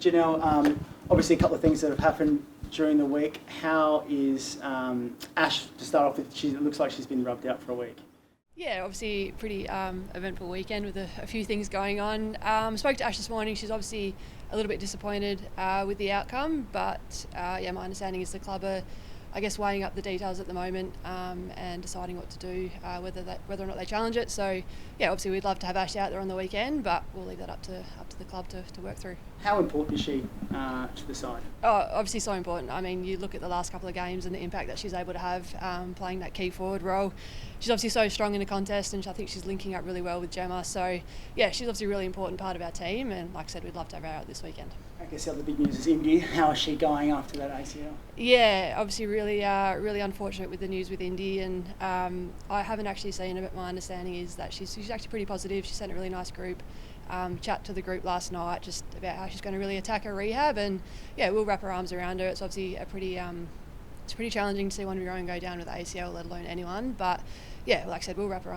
Janelle, obviously a couple of things that have happened during the week. How is Ash, to start off with, it looks like she's been rubbed out for a week. Yeah, obviously pretty eventful weekend with a few things going on. Spoke to Ash this morning. She's obviously a little bit disappointed with the outcome, but my understanding is the club are, I guess, weighing up the details at the moment and deciding what to do, whether or not they challenge it. So, yeah, obviously we'd love to have Ash out there on the weekend, but we'll leave that up to the club to work through. How important is she to the side? Oh, obviously so important. I mean, you look at the last couple of games and the impact that she's able to have playing that key forward role. She's obviously so strong in the contest, and I think she's linking up really well with Gemma. So, yeah, she's obviously a really important part of our team, and like I said, we'd love to have her out this weekend. I guess the other big news is Indy. How is she going after that ACL? Yeah, obviously really unfortunate with the news with Indy, and I haven't actually seen it, but my understanding is that she's actually pretty positive. She sent a really nice group chat to the group last night just about how she's going to really attack her rehab, and yeah, we'll wrap our arms around her. It's obviously it's pretty challenging to see one of your own go down with ACL, let alone anyone, but yeah, like I said, we'll wrap our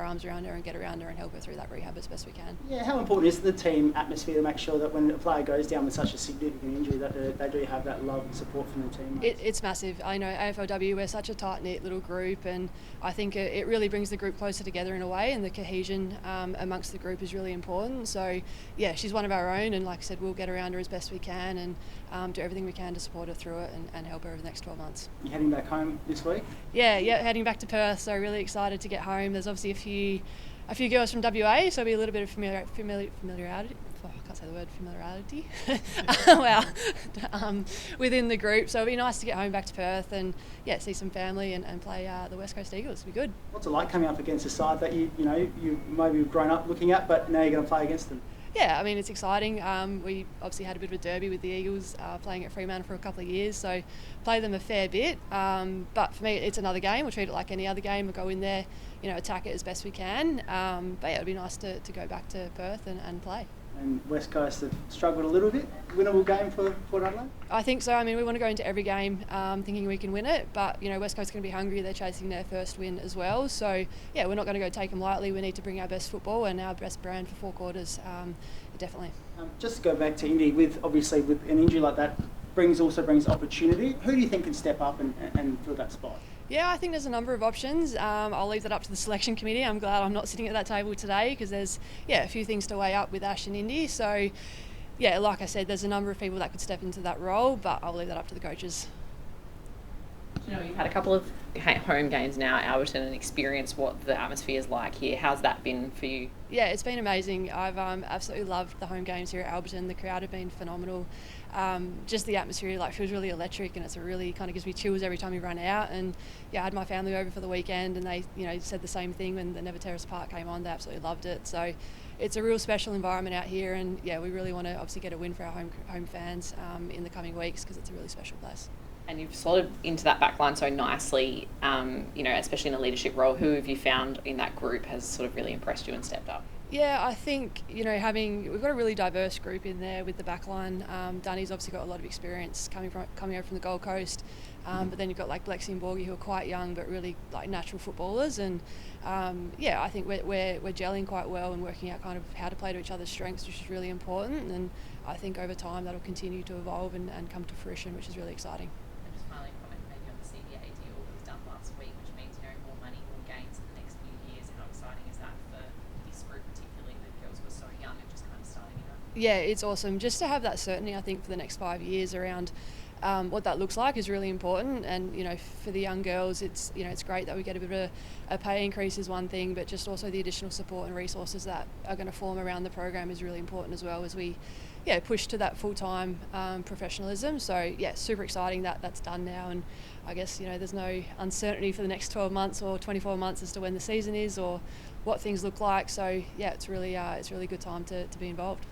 arms around her and get around her and help her through that rehab as best we can. Yeah, how important is the team atmosphere to make sure that when a player goes down with such a significant injury that they do have that love and support from the team? It's massive. I know AFLW, we're such a tight-knit little group, and I think it really brings the group closer together in a way, and the cohesion amongst the group is really important. So yeah, she's one of our own, and like I said, we'll get around her as best we can and do everything we can to support her through it and help her over the next 12 months. You heading back home this week? Yeah, heading back to Perth, so really excited to get home. There's obviously a few girls from WA, so it'll be a little bit of familiarity. Oh, I can't say the word familiarity. Within the group, so it'll be nice to get home back to Perth and see some family and play the West Coast Eagles. It'll be good. What's it like coming up against a side that you maybe grown up looking at, but now you're going to play against them? Yeah, I mean, it's exciting. We obviously had a bit of a derby with the Eagles playing at Fremantle for a couple of years, so play them a fair bit. But for me, it's another game. We'll treat it like any other game. We'll go in there, attack it as best we can. But yeah, it'll be nice to go back to Perth and play. And West Coast have struggled a little bit. Winnable game for Port Adelaide? I think so. I mean, we want to go into every game thinking we can win it, but West Coast's going to be hungry. They're chasing their first win as well. So yeah, we're not going to go take them lightly. We need to bring our best football and our best brand for 4 quarters. Definitely. Just to go back to Indy, with an injury like that also brings opportunity. Who do you think can step up and fill that spot? Yeah, I think there's a number of options. I'll leave that up to the selection committee. I'm glad I'm not sitting at that table today because there's a few things to weigh up with Ash and Indy. So yeah, like I said, there's a number of people that could step into that role, but I'll leave that up to the coaches. You've had a couple of home games now at Alberton and experienced what the atmosphere is like here. How's that been for you? Yeah, it's been amazing. I've absolutely loved the home games here at Alberton. The crowd have been phenomenal. Just the atmosphere feels really electric, and it's really kind of gives me chills every time we run out. And yeah, I had my family over for the weekend, and they said the same thing when the Never Terrace Park came on. They absolutely loved it. So it's a real special environment out here, and yeah, we really want to obviously get a win for our home fans in the coming weeks because it's a really special place. And you've slotted into that backline so nicely, especially in a leadership role. Who have you found in that group has sort of really impressed you and stepped up? Yeah, I think, we've got a really diverse group in there with the backline. Dunny's obviously got a lot of experience coming over from the Gold Coast. But then you've got like Blexy and Borgie, who are quite young but really like natural footballers. And I think we're gelling quite well and working out kind of how to play to each other's strengths, which is really important. And I think over time that'll continue to evolve and come to fruition, which is really exciting. Yeah, it's awesome just to have that certainty. I think for the next 5 years around what that looks like is really important. And for the young girls, it's great that we get a bit of a pay increase is one thing, but just also the additional support and resources that are going to form around the program is really important as well as we push to that full-time professionalism. So yeah, super exciting that that's done now. And I guess there's no uncertainty for the next 12 months or 24 months as to when the season is or what things look like. So yeah, it's really good time to be involved.